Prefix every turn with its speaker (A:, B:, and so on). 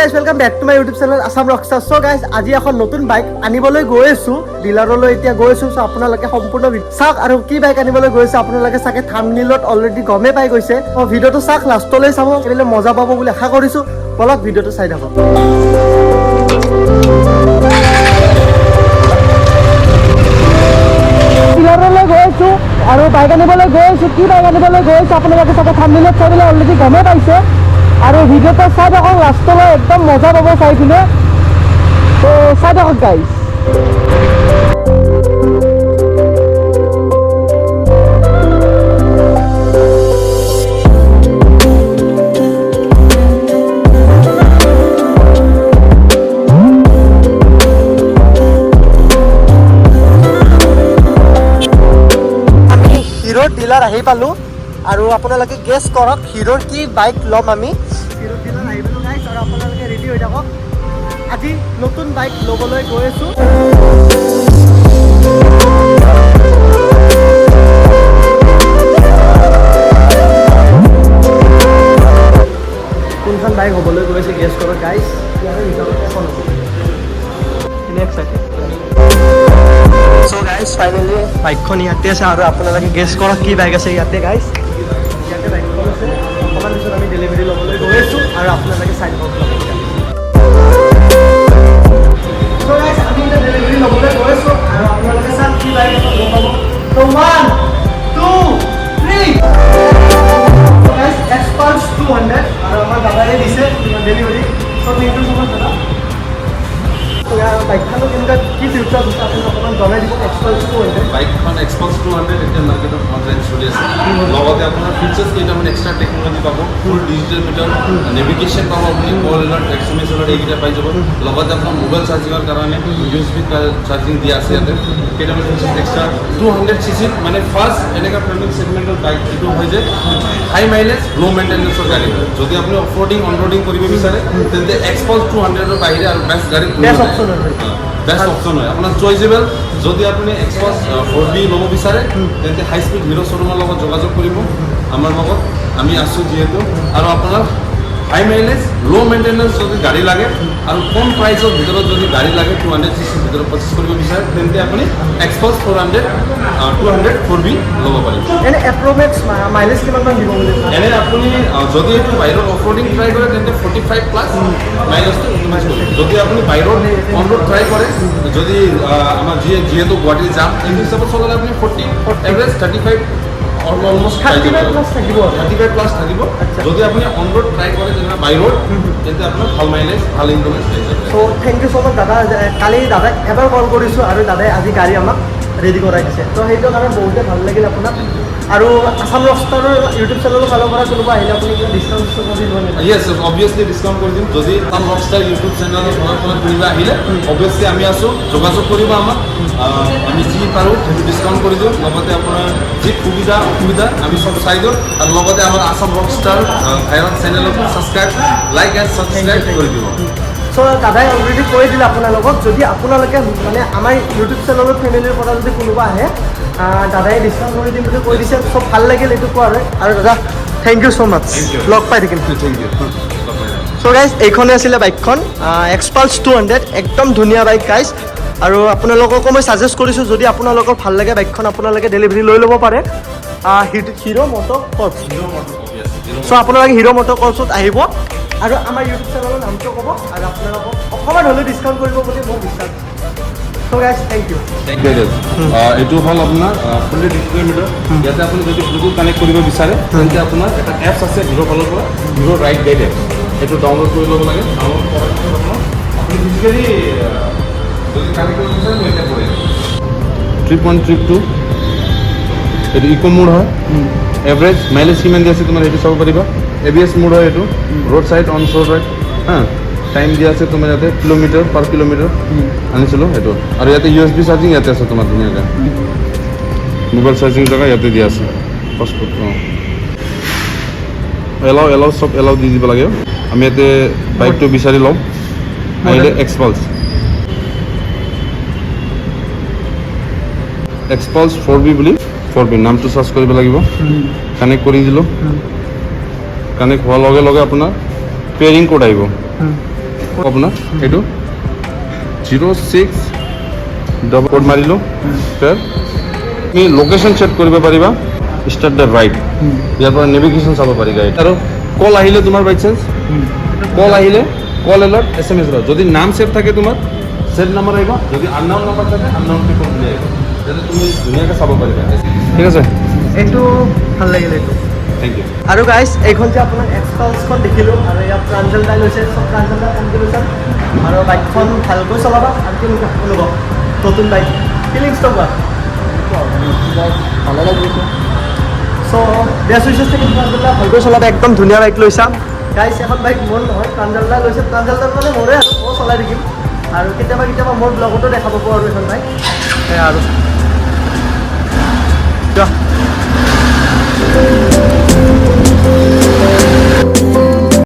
A: guys, welcome back to my YouTube channel Assam Rockstar. So guys, আজি এখন নতুন bike আনিবলৈ গৈ আছো, ডিলাৰলৈ এতিয়া গৈ আছো। সো আপোনালোকে সম্পূৰ্ণ চাওক আৰু কি বাইক আনিবলৈ গৈ আছে আপোনালোকে চাগে থাম্বনেইলত অলৰেডি গমে পাই গৈছে। তো ভিডিওটো চাওক, লাষ্টলৈ চাব, কেলে মজা পাব বুলি আশা কৰিছো। বলক ভিডিওটো চাই থাকক। ডিলাৰলৈ গৈ আছো আৰু বাইক আনিবলৈ গৈ আছো। কি বাইক আনিবলৈ গৈ আছো আপোনালোকে চাগে থাম্বনেইলত চাই পেলাই অলৰেডি গমে পাইছে। আৰু ভিডিওটো চাই থাকক, লাষ্টলৈ একদম মজা পাব চাই পিনে। তো চাই থাকক গাইজ। হিৰোৰ ডিলাৰ আহি পালোঁ আৰু আপোনালোকে গেছ কৰক হিৰোৰ কি বাইক ল'ম আমি। হিৰোৰ ডিলাৰ আহি পালোঁ গাইজ আৰু আপোনালোকে ৰেডি হৈ থাকক। আজি নতুন বাইক ল'বলৈ গৈ আছোঁ। কোনখন বাইক হ'বলৈ গৈ আছে গেছ কৰক গাইজ। So guys, finally বাইকখন ইয়াতে আছে আৰু আপোনালোকে গেছ কৰক কি বাইক আছে ইয়াতে গাইজ। ইয়াতে বাইকখন আছে, অকণমান পিছত আমি ডেলিভাৰী ল'বলৈ গৈ আছোঁ আৰু আপোনালোকে চাই থাকক। So guys, আমি এতিয়া ডেলিভাৰী ল'বলৈ গৈ আছোঁ আৰু আপোনালোকে চাওক কি বাইক আছে গম পাব। So 1, 2, 3 So guys, Xpulse 200 আৰু আমাৰ দাদাই দিছে delivery. So thank you so much দাদা। বাইকখনৰ কেনেকুৱা কি ফিউচাৰ আছে আপুনি অকণমান জনাই দিব। Xpulse 200
B: বাইকখন Xpulse 200 এতিয়া মাৰ্কেটত অনলাইন চলি আছে। লগতে আপোনাৰ ফিচাৰ্ছ কেইটামান এক্সট্ৰা টেকন'লজি পাব, ফুল ডিজিটেল মিটাৰ, নেভিগেশ্যন পাব, আপুনি কল এলাৰ্ট, এক্সএমএছ এলাৰ্ট এইকেইটা পাই যাব। লগতে আপোনাৰ মোবাইল চাৰ্জিঙৰ কাৰণে USB চাৰ্জিং দিয়া আছে ইয়াতে। কেইটামান ফিচাৰ্ছ এক্সট্ৰা 200cc মানে ফাৰ্ষ্ট এনেকুৱা প্ৰিমিয়াম ছেগমেণ্টৰ বাইক এইটো হয় যে হাই মাইলেজ ল' মেইনটেনেন্সৰ গাড়ী হয়। যদি আপুনি অফৰোডিং অনৰোডিং কৰিব বিচাৰে তেন্তে Xpulse 200ৰ বাহিৰে আৰু বেষ্ট গাড়ী
A: বেষ্ট অপশ্যন হয়।
B: বেষ্ট অপশ্যন হয় আপোনাৰ চইচেবল। যদি আপুনি Xpulse 4B ল'ব বিচাৰে তেন্তে হাই স্পীড হিৰো শ্ব'ৰুমৰ লগত যোগাযোগ কৰিব আমাৰ লগত, আমি আছোঁ যিহেতু। আৰু আপোনাৰ হাই মাইলেজ ল' মেইনটেনেন্স যদি গাড়ী লাগে আৰু কম প্ৰাইচৰ ভিতৰত যদি গাড়ী লাগে 200cc ভিতৰত পাৰ্চেছ কৰিব বিচাৰে তেন্তে আপুনি Xpulse 200 4B ল'ব পাৰিব।
A: এনে এপ্ৰক্স মাইলেজ কিমানমান দিব বুলি
B: এনে আপুনি যদি এইটো বাহিৰত অফৰোডিং ট্ৰাই কৰে তেন্তে 45+ মাইলেজটো ইনক্ৰিজ কৰিব। যদি আপুনি বাহিৰত অন ৰোড ট্ৰাই কৰে, যদি আমাৰ যিহেতু গুৱাহাটী যাম এই হিচাপত চলালে আপুনি 40 এভাৰেজ 35 অলমোষ্ট
A: 35+ থাকিব।
B: 35+ থাকিব। যদি আপুনি অন ৰোড ট্ৰাই কৰে যেনে বাই ৰোড তেন্তে আপোনাৰ ভাল মাইলেজ ভাল ইনকমেজ পাই যাব।
A: চ' থেংক ইউ ছ' মাছ দাদা। কালি দাদাক এবাৰ কল কৰিছোঁ আৰু দাদাই আজি গাড়ী আমাক ৰেডি কৰাই দিছে। তো সেইটো কাৰণে বহুতে ভাল লাগিল আপোনাক। আৰু আছাম ৰকষ্টাৰৰ ইউটিউব চেনেলৰ ফালৰ পৰা কোনোবা আহিলে আপুনি কিবা ডিছকাউণ্ট কৰি দিব নেকি?
B: য়েছ অবভিয়াছলি ডিছকাউণ্ট কৰি দিম। যদি আছাম ৰকষ্টাৰ ইউটিউব চেনেলৰ ফালৰ পৰা কোনোবা আহিলে অবভিয়াছলি আমি আছোঁ, যোগাযোগ কৰিব আমাক। আমি যি পাৰোঁ সেইটো ডিছকাউণ্ট কৰি দিওঁ। লগতে আপোনাৰ যি সুবিধা অসুবিধা আমি চব চাই দিওঁ। আৰু লগতে আমাৰ আছাম ৰকষ্টাৰ ভাইৰেল চেনেলক ছাবস্ক্ৰাইব, লাইক এণ্ড ছাবস্ক্ৰাইব কৰি দিব।
A: চ' দাদাই অলৰেডি কৈ দিলে আপোনালোকক, যদি আপোনালোকে মানে আমাৰ ইউটিউব চেনেলৰ ফেমিলিৰ পৰা যদি কোনোবা আহে দাদাই ডিছকাউণ্ট কৰি দিম বুলি কৈ দিছে। চব ভাল লাগিল এইটো কোৱা হয়। আৰু দাদা থেংক ইউ ছ' মাছ, লগ পাই থাকিম।
B: Thank U.
A: চ' গাইজ এইখনে আছিলে বাইকখন Xpulse 200, একদম ধুনীয়া বাইক গাইজ। আৰু আপোনালোককো মই ছাজেষ্ট কৰিছোঁ যদি আপোনালোকৰ ভাল লাগে বাইকখন আপোনালোকে ডেলিভাৰী লৈ ল'ব পাৰে হিৰো মটৰ কৰ্পছ। চ' আপোনালোকে হিৰো মটৰ কৰ্পছত আহিব আৰু আমাৰ ইউটিউব চেনেলৰ নামটো ক'ব আৰু আপোনালোকক অকণমান হ'লেও ডিছকাউণ্ট কৰিব বুলি মোক বিশ্বাস। চ' গাইজ থেংক ইউ।
B: এইটো হ'ল আপোনাৰ ফুল্লি ডিজিটেল মিটাৰ। ইয়াতে আপুনি যদি ব্লুটুথ কানেক্ট কৰিব বিচাৰে তেন্তে আপোনাৰ এটা এপছ আছে হিৰৰ ফালৰ পৰা, হিৰো ৰাইড গাইড এপ। এইটো ডাউনলোড কৰি ল'ব লাগে। ডাউনলোড কৰাৰ পিছত আপোনাৰ আপুনি ফিজিকেলি যদি কানেক্ট কৰিব বিচাৰে মই এতিয়া কৰি ট্ৰিপ 1 ট্ৰিপ 2 এইটো ইক' মোড হয়। এভাৰেজ মাইলেজ কিমান দি আছে তোমাৰ সেইটো চাব পাৰিবা। ABS মোড হয় এইটো, ৰোড চাইড অন শ্ব'ৰ ৰাইড। টাইম দিয়া আছে তোমাৰ ইয়াতে কিলোমিটাৰ পাৰ কিলোমিটাৰ আনিছিলোঁ সেইটো। আৰু ইয়াতে USB চাৰ্জিং ইয়াতে আছে তোমাৰ ধুনীয়াকৈ। মোবাইল চাৰ্জিং জেগা ইয়াতে দিয়া আছে। পাছপোৰ্ট এলাও চব এলাও দি দিব লাগে। আমি ইয়াতে বাইকটো বিচাৰি লওঁ। আহিলে Xpulse 4B বুলি 4B নামটো চাৰ্চ কৰিব লাগিব। কানেক্ট কৰি দিলোঁ। কানেক্ট হোৱাৰ লগে লগে আপোনাৰ পেয়াৰিং কোড আহিব। আপোনাৰ এইটো 06 ডবল কোড মাৰিলোঁ তুমি লোকেশ্যন ছেট কৰিব পাৰিবা ষ্টাৰ্ট দ্য ৰাইড ইয়াৰ পৰা নেভিগেশ্যন চাব পাৰি গাড়ী আৰু কল আহিলে তোমাৰ বাই চান্স কল আহিলে কল এলাৰ্ট SMS যদি নাম ছেভ থাকে তোমাৰ ছেভ নাম্বাৰ আহিব যদি আননাউন নাম্বাৰ থাকে আননাউন পিপল বুলি আহিব যাতে তুমি ধুনীয়াকৈ চাব পাৰিবা ঠিক আছে
A: এইটো ভাল লাগিল এইটো
B: থেংক ইউ
A: আৰু গাইজ এইখন যে আপোনাক এক্সপালছখন দেখিলোঁ আৰু ইয়াত প্ৰাঞ্জল দাই লৈছে চব প্ৰাঞ্জল দাই কনফিউজন আৰু বাইকখন ভালকৈ চলাবা আৰু কেনেকুৱা অনুভৱ নতুন বাইক ফিলিংছটো কোৱা ভালে লাগিছে চ' বেষ্ট উইচেছ থাকিল প্ৰাঞ্জল দা ভালকৈ চলাবা একদম ধুনীয়া বাইক লৈছা গাইজ এখন বাইক মোৰ নহয় প্ৰাঞ্জল দাই লৈছে প্ৰাঞ্জল দাৰ মানে মোৰে আৰু মই চলাই থাকিম আৰু কেতিয়াবা মোৰ ব্লগতো দেখাব পাৰোঁ আৰু এখন বাইক সেয়া আৰু